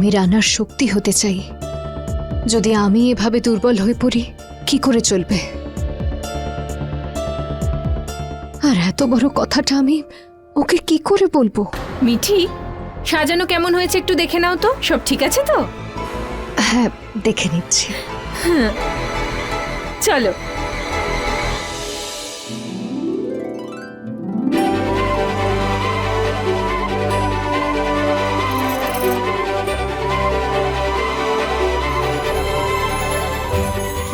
আমি রানার শক্তি হতে চাই। যদি আমি এভাবে দুর্বল হয়ে পড়ি কি করে চলবে? আর এত বড় কথাটা আমি ওকে কি করে বলবো? মিঠি, সাজানো কেমন হয়েছে একটু দেখে নাও তো। সব ঠিক আছে তো? হ্যাঁ, দেখে নিচ্ছি। চলো।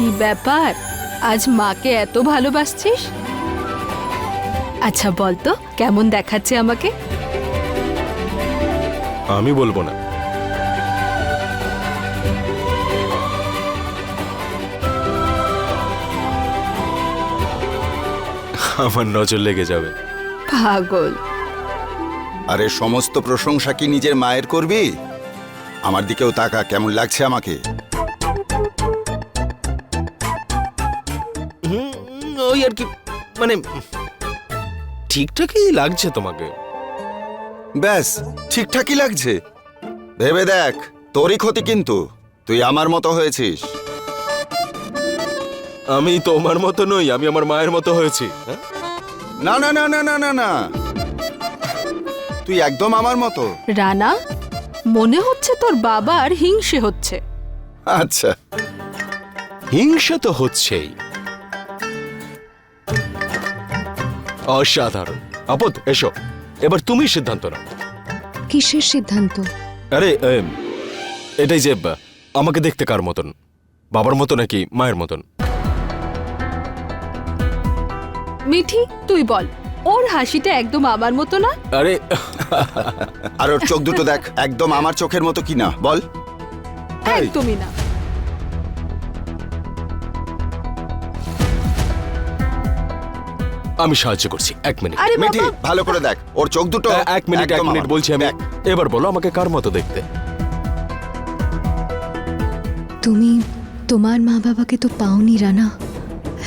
কি ব্যাপার, আজ মাকে এত ভালোবাসছিস? আচ্ছা বল তো, কেমন দেখাচ্ছে আমাকে? আমি বলবো না। আমার নজর লেগে যাবে। পাগল। আরে সমস্ত প্রশংসা কি নিজের মায়ের করবি? আমার দিকেও তাকা, কেমন লাগছে আমাকে? ওই আর কি, মানে ঠিকঠাকই লাগছে তোমাকে। ব্যাস, ঠিকঠাকই লাগছে। ভেবে দেখ, তোরই ক্ষতি কিন্তু। তুই আমার মতো হয়েছিস। আমি তোমার মতো নই, আমি আমার মায়ের মতো হয়েছি। না না না না না না না, তুই একদম আমার মতো। রানা, মনে হচ্ছে তোর বাবার হিংসে হচ্ছে। আচ্ছা, হিংসা তো হচ্ছেই। অসাধারণ। আপদ, এসো, এবার তুমি সিদ্ধান্ত নাও। কিসের সিদ্ধান্ত? আরে এটাই যে আমাকে দেখতে কার মতন, বাবার মতো নাকি মায়ের মতন? মিঠি, তুই বল, ওর হাসিটা একদম আমার মতো না? আরে আর ওর চোখ দুটো দেখ, একদম আমার চোখের মতো কিনা বল। একদমই না। আমি সাহায্য করছি, 1 মিনিট। আরে মিঠি, বাবা, ভালো করে দেখ, ওর চোখ দুটো 1 মিনিট, 1 একদম মিনিট আমার বলছি আমি। দেখ। এবার বলো আমাকে কার মতো দেখতে? তুমি তোমার মা বাবাকে তো পাওনি রানা,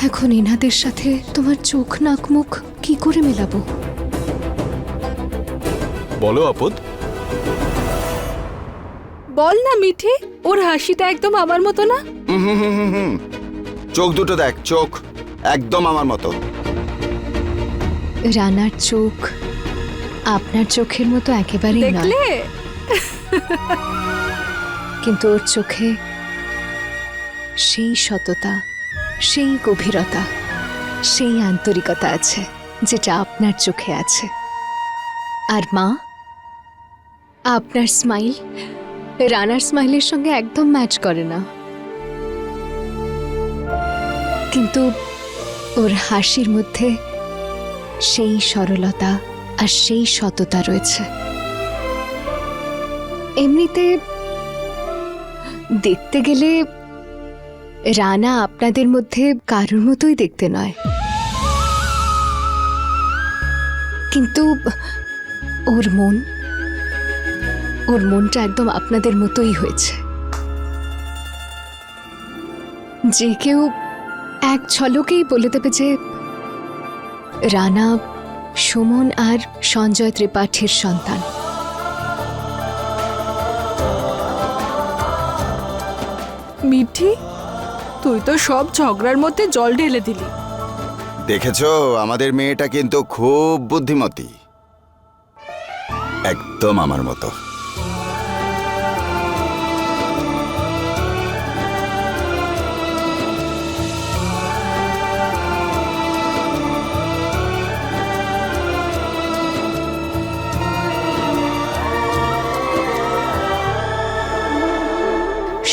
এখন এনাদের সাথে তোমার চোখ নাক মুখ কি করে মেলাবো? বলো আপদ। বল না মিঠি, ওর হাসিটা একদম আমার মতো না? হুম হুম হুম হুম হুম। চোখ দুটো দেখ, চোখ একদম আমার মতো। রানার চোখ আপনার চোখের মতো একেবারেই নয়, দেখলে? কিন্তু ওর চোখে সেই সততা, সেই গভীরতা, সেই আন্তরিকতা আছে যেটা আপনার চোখে আছে। আর মা, আপনার স্মাইল রানার স্মাইলের সঙ্গে একদম ম্যাচ করে না, কিন্তু ওর হাসির মধ্যে সেই সরলতা আর সেই সততা রয়েছে। এমনিতে দেখতে গেলে রানা আপনাদের মধ্যে কারোর মতোই দেখতে নয়, কিন্তু ওর মনটা একদম আপনাদের মতোই হয়েছে। যে কেউ এক ঝলকেই বলে দেবে যে রানা সুমন আর সঞ্জয় ত্রিপাঠীর সন্তান। মিঠি, তুই তো সব ঝগড়ার মধ্যে জল ঢেলে দিলি। দেখেছো, আমাদের মেয়েটা কিন্তু খুব বুদ্ধিমতী, একদম আমার মতো।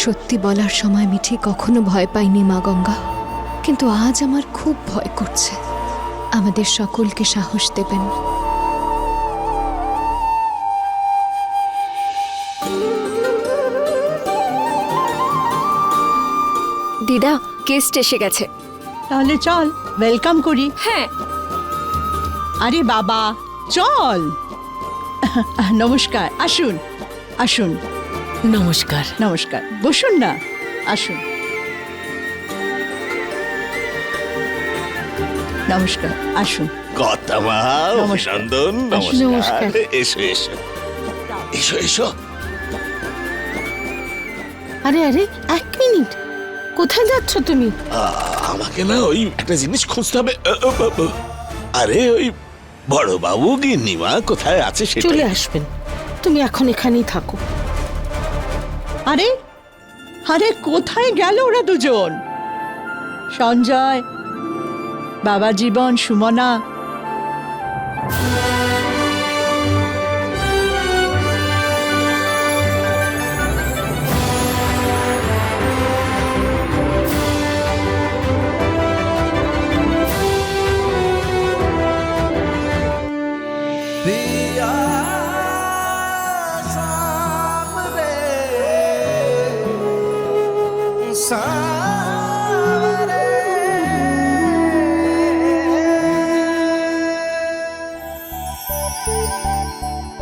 সত্যি বলার সময় মিঠি কখনো ভয় পাইনি মা গঙ্গা, কিন্তু আজ আমার খুব ভয় করছে। আমাদের সকলকে সাহস দেবেন। দিদা, গেস্ট এসে গেছে। তাহলে চল ওয়েলকাম করি। হ্যাঁ। আরে বাবা, চল। নমস্কার, আসুন আসুন। নমস্কার। নমস্কার, বসুন না, আসুন। নমস্কার, আসুন। কথা মা, নমস্কার। অভিনন্দন, নমস্কার। এসো এসো এসো এসো। আরে আরে 1 মিনিট, কোথায় যাচ্ছ তুমি? আমাকে না ওই একটা জিনিস খুঁজতে হবে। আরে ওই বড় বাবু গিন্নিমা কোথায় আছে সেটা। চলে আসবেন, তুমি এখন এখানেই থাকো। আরে আরে কোথায় গেল ওরা দুজন? সঞ্জয়, বাবা জীবন, সুমনা।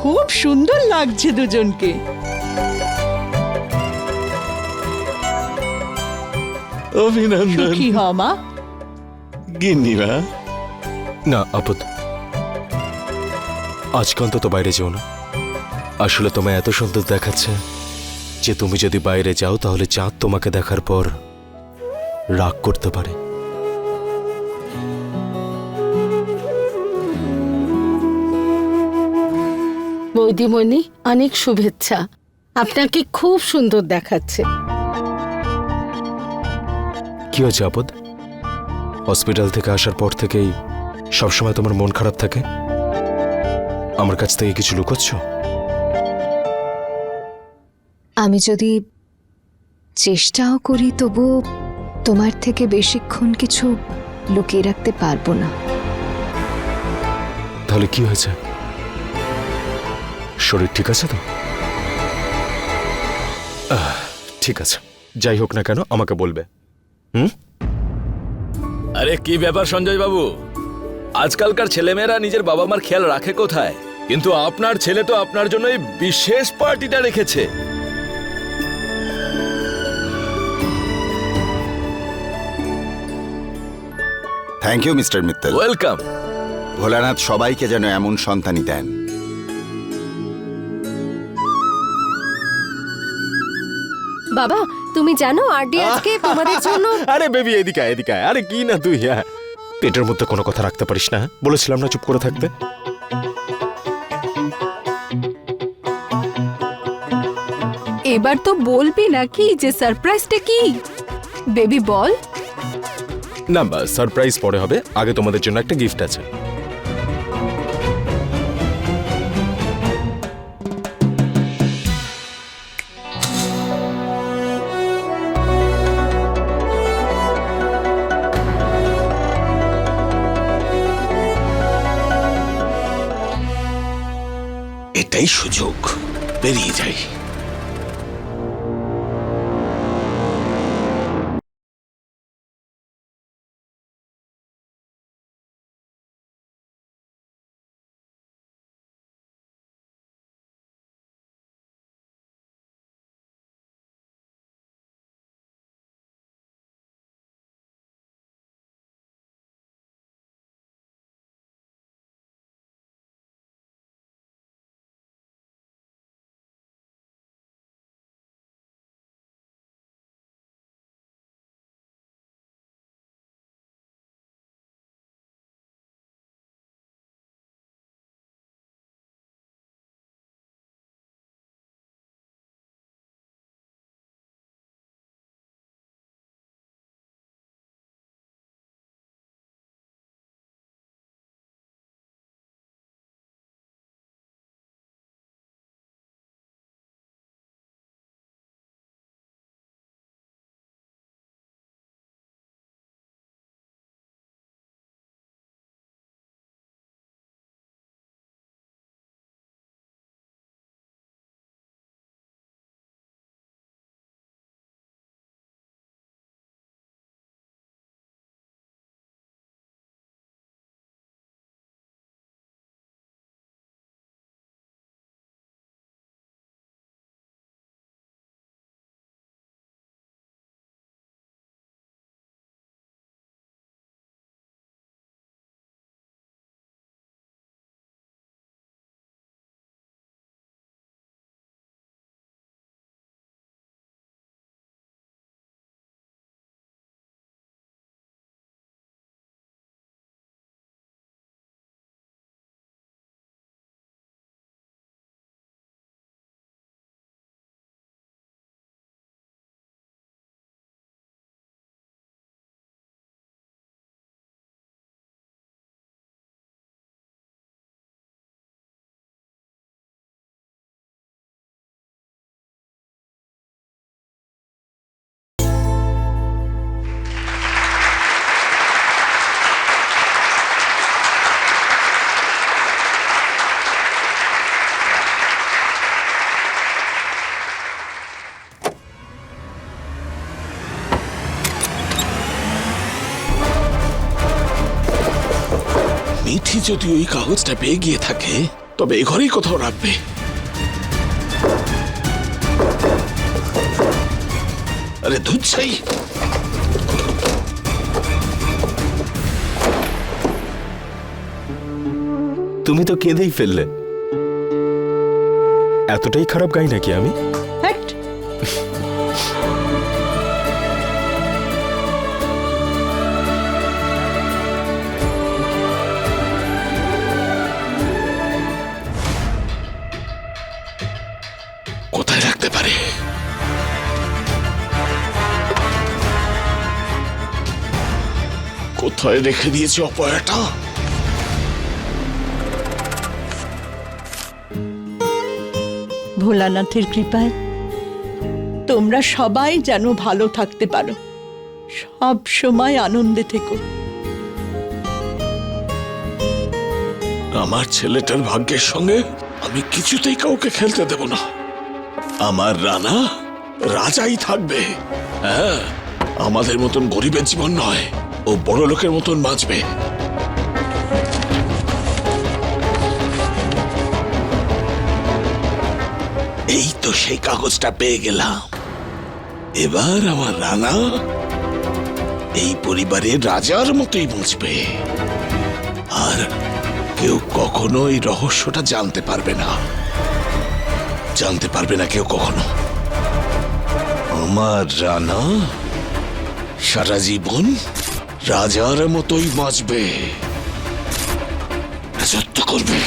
খুব সুন্দর লাগছে দুজনকে। অভিনন্দন কি হ মা? গিন্নিমা। না আপদ, আজকে অন্তত বাইরে যেও না। আসলে তোমায় এত সুন্দর দেখাচ্ছে যে তুমি যদি বাইরে যাও তাহলে চাঁদ তোমাকে দেখার পর রাগ করতে পারে। বৌদিমণি, অনেক শুভেচ্ছা। আপনাকে খুব সুন্দর দেখাচ্ছে। কি হয়েছে আপদ? হসপিটাল থেকে আসার পর থেকেই সবসময় তোমার মন খারাপ থাকে। আমার কাছ থেকে কিছু লুকোচ্ছ? আমি যদি চেষ্টাও করি তবু তোমার থেকে বেশিক্ষণ কিছু লুকিয়ে রাখতে পারবো না। তাহলে কি হয়েছে? শরীর ঠিক আছে তো? ঠিক আছে, যাই হোক না কেন আমাকে বলবে। আরে কি ব্যাপার সঞ্জয় বাবু, আজকালকার ছেলেমেয়েরা নিজের বাবা মার খেয়াল রাখে কোথায়? কিন্তু আপনার ছেলে তো আপনার জন্য এই বিশেষ পার্টিটা রেখেছে। Thank you mister Mittal. Welcome. Bholanath সবাইকে যেন এমন সন্তানই দেন। বাবা, তুমি জানো আরডি আজকে তোমাদের জন্য। আরে বেবি এদিকে আয়, এদিকে আয়। আরে কি না তুই, হ্যাঁ পেটের মধ্যে কোনো কথা রাখতে পারিস না? বলেছিলাম না চুপ করে থাকতে। এবার তো বলবি নাকি যে সারপ্রাইজটা কি? বেবি বল। না সারপ্রাইজ পরে হবে, আগে তোমাদের জন্য একটা গিফট আছে। এটাই সুযোগ, বেরিয়ে যাই। মিঠি যদি ওই কাগজটা পেয়ে গিয়ে থাকে তবে এ ঘরেই কোথাও রাখবে। আরে ধুর ছাই। তুমি তো কেঁদেই ফেললে। এতটাই খারাপ গাই নাকি আমি? হ্যাট, কোথায় রাখতে পারে? কোথায় রেখে দিয়েছে অপয়াটা? ভোলানাথের কৃপায় তোমরা সবাই যেন ভালো থাকতে পারো, সব সময় আনন্দে থেকো। আমার ছেলেটার ভাগ্যের সঙ্গে আমি কিছুতেই কাউকে খেলতে দেব না। আমার রানা রাজাই থাকবে। হ্যাঁ, আমাদের মতন গরিবের জীবন নয়, ও বড় লোকের মতন বাঁচবে। এই তো সেই কাগজটা পেয়ে গেলাম। এবার আমার রানা এই পরিবারের রাজার মতোই বাঁচবে, আর কেউ কখনো এই রহস্যটা জানতে পারবে না। জানতে পারবে না কেউ কখনো। আমার রানা সারা জীবন রাজার মতোই বাঁচবে, রাজত্ব করবে।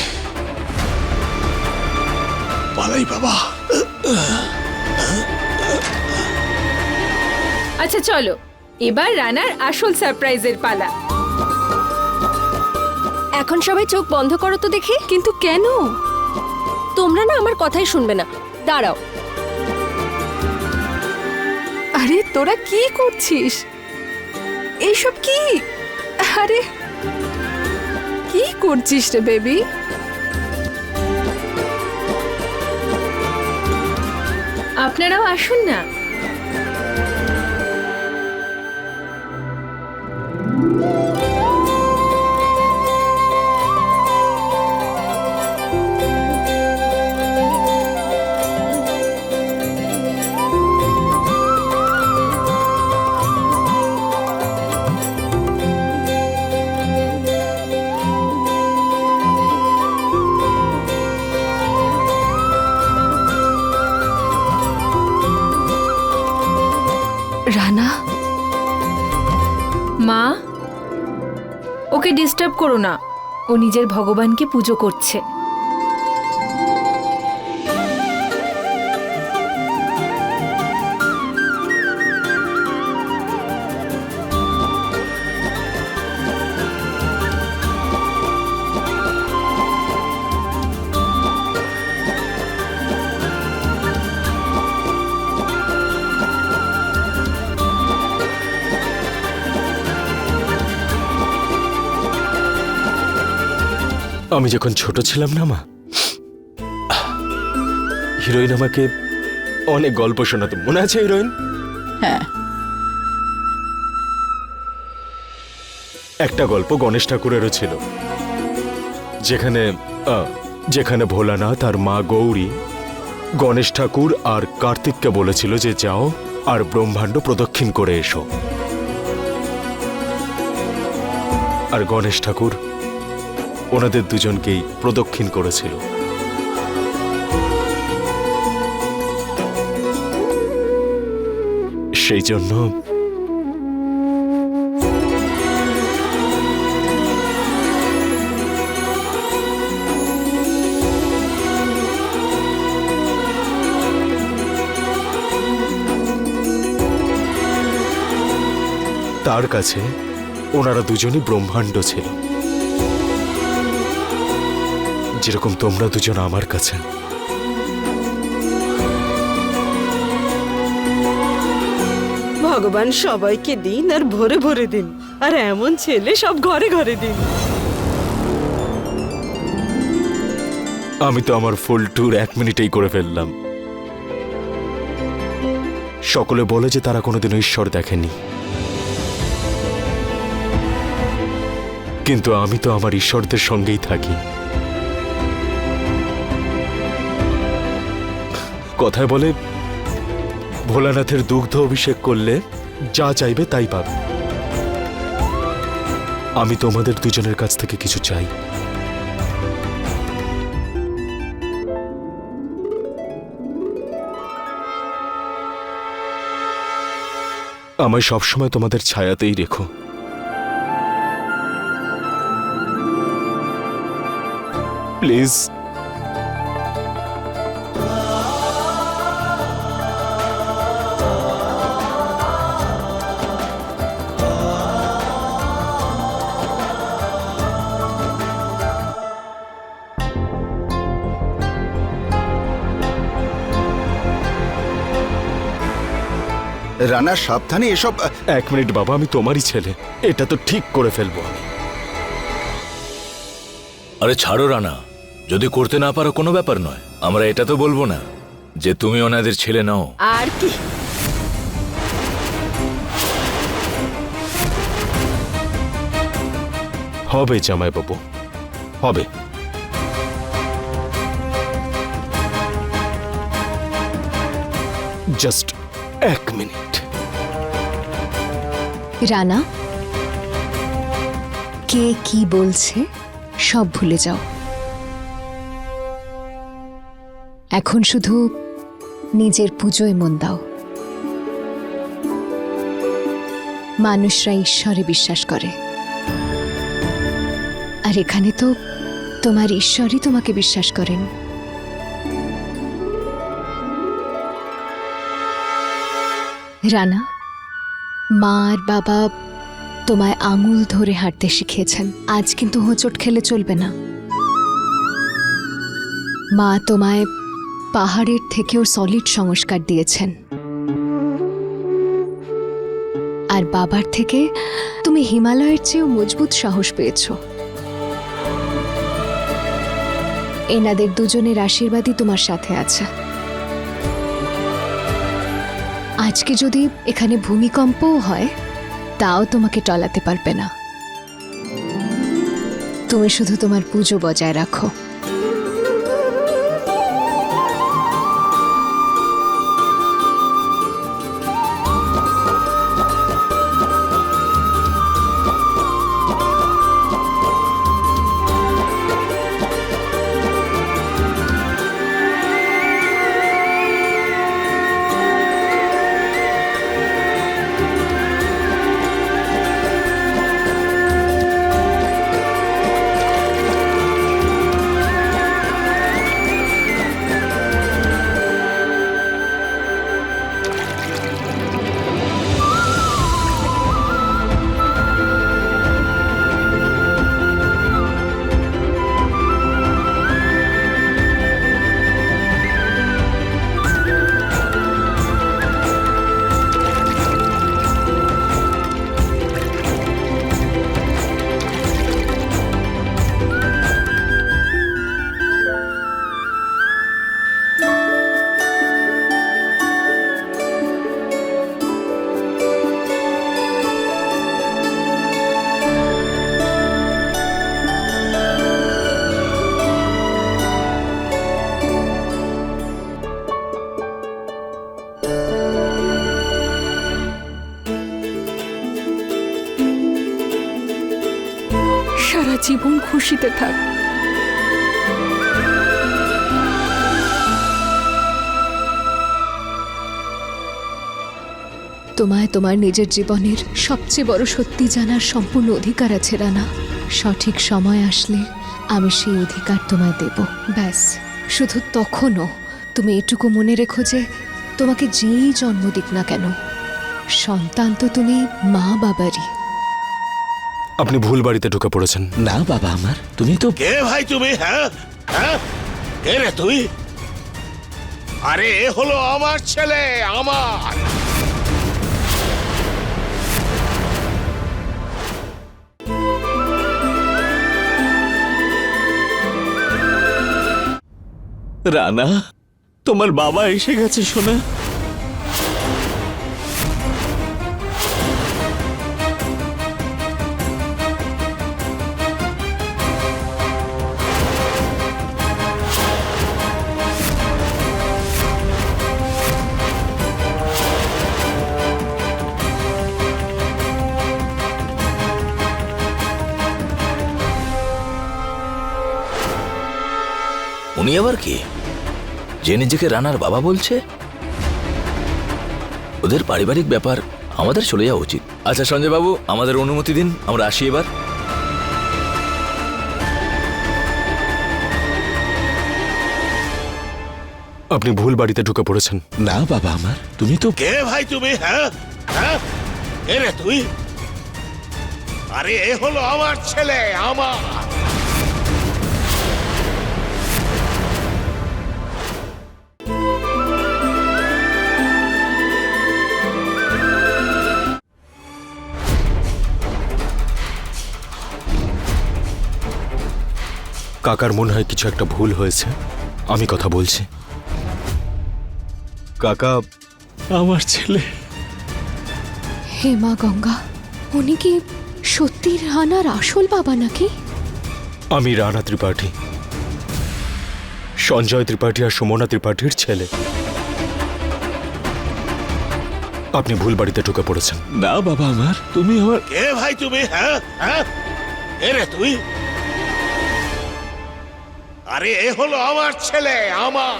পালাই বাবা। আচ্ছা চলো, এবার রানার আসল সারপ্রাইজের পালা। এখন সবাই চোখ বন্ধ করো তো দেখি। কিন্তু কেন? তোমরা না আমার কথাই শুনবে না। দাঁড়াও। আরে তোরা কি করছিস? এইসব কি? আরে কি করছিস রে বেবি? আপনারাও আসুন না। রানা, মা, ওকে ডিস্টার্ব করো না। ও নিজের ভগবানকে পুজো করছে। আমি যখন ছোট ছিলাম না মা, হিরোইন আমাকে অনেক গল্প শোনাতো, মনে আছে হিরোইন? হ্যাঁ, একটা গল্প গণেশ ঠাকুরেরও ছিল, যেখানে ভোলানাথ আর মা গৌরী গণেশ ঠাকুর আর কার্তিককে বলেছিল যে যাও আর ব্রহ্মাণ্ড প্রদক্ষিণ করে এসো। আর গণেশ ঠাকুর ওনাদের দুজনকেই প্রদক্ষিণ করেছিল। সেই জন্য তার কাছে ওনারা দুজনই ব্রহ্মাণ্ড ছিল, যেরকম তোমরা দুজন আমার কাছে। ভগবান সবাইকে দিন আর ভরে ভরে দিন, আর এমন ছেলে সব ঘরে ঘরে দিন। আমি তো আমার ফুল ট্যুর 1 মিনিটেই করে ফেললাম। সকলে বলে যে তারা কোনোদিনও ঈশ্বর দেখেনি, কিন্তু আমি তো আমার ঈশ্বরদের সঙ্গেই থাকি। কথায় বলে ভোলানাথের দুগ্ধ অভিষেক করলে যা চাইবে তাই পাবে। আমি তোমাদের দুজনের কাছ থেকে কিছু চাই। আমায় সবসময় তোমাদের ছায়াতেই রেখো। প্লিজ। রানা সাবধানে এসব। 1 মিনিট বাবা, আমি তোমারই ছেলে, এটা তো ঠিক করে ফেলবো আমি। আরে ছাড়ো রানা, যদি করতে না পারো কোনো ব্যাপার নয়। আমরা এটা তো বলবো না যে তুমি ওনাদের ছেলে নাও। আর কি হবে জামাই বাবু, হবে। Just 1 minute. রানা, কে কি বলছে সব ভুলে যাও। এখন শুধু নিজের পুজোয় মন দাও। মানুষরা ঈশ্বরে বিশ্বাস করে, আর এখানে তো তোমার ঈশ্বরই তোমাকে বিশ্বাস করেন। রানা, মা আর বাবা তোমায় আঙুল ধরে হাঁটতে শিখিয়েছেন। আজ কিন্তু হোঁচট খেলে চলবে না। মা তোমায় পাহাড়ের থেকেও সলিড সংস্কার দিয়েছেন, আর বাবার থেকে তুমি হিমালয়ের চেয়েও মজবুত সাহস পেয়েছো। এনাদের দুজনের আশীর্বাদই তোমার সাথে আছে। আজকে যদি এখানে ভূমিকম্পও হয় তাও তোমাকে টলাতে পারবে না। তুমি শুধু তোমার পুজো বজায় রাখো। সারা জীবন খুশিতে থাক। তোমায় তোমার নিজের জীবনের সবচেয়ে বড় সত্যি জানার সম্পূর্ণ অধিকার আছে রানা। সঠিক সময় আসলে আমি সেই অধিকার তোমায় দেব। ব্যাস, শুধু তখনও তুমি এটুকু মনে রেখো যে তোমাকে যেই জন্ম দিক না কেন, সন্তান তো তুমি মা বাবারই। আপনি ভুল বাড়িতে ঢুকে পড়েছেন। না বাবা আমার, তুমি তো কে ভাই তুমি? হ্যাঁ হ্যাঁ, কে রে তুই? আরে এ হলো আমার ছেলে, আমার। রানা, তোমার বাবা এসে গেছে শোনা। উনি আবার কি, যে নিজেকে রানার বাবা বলছে? ওদের পারিবারিক ব্যাপার, আমাদের চলে যাওয়া উচিত। আচ্ছা সঞ্জয় বাবু, আমাদের অনুমতি দিন, আমরা আসি এবার। আপনি ভুল বাড়িতে ঢুকে পড়েছেন। না বাবা আমার, তুমি তো কে ভাই তুমি? হ্যাঁ হ্যাঁ, কে রে তুই? আরে এ হলো আমার ছেলে, আমার। কাকার মনে হয় কিছু একটা ভুল হয়েছে, আমি কথা বলছি। কাকা, আমার ছেলে। হে মা গঙ্গা, উনি কি সত্যি রানার আসল বাবা নাকি? আমি রানা ত্রিপাঠী, সঞ্জয় ত্রিপাঠী আর সুমনা ত্রিপাঠীর ছেলে। আপনি ভুল বাড়িতে ঢুকে পড়েছেন। না বাবা আমার, তুমি আমার কে ভাই তুমি? হ্যাঁ হ্যাঁ, কে রে তুই? আরে এ হলো আমার ছেলে, আমার।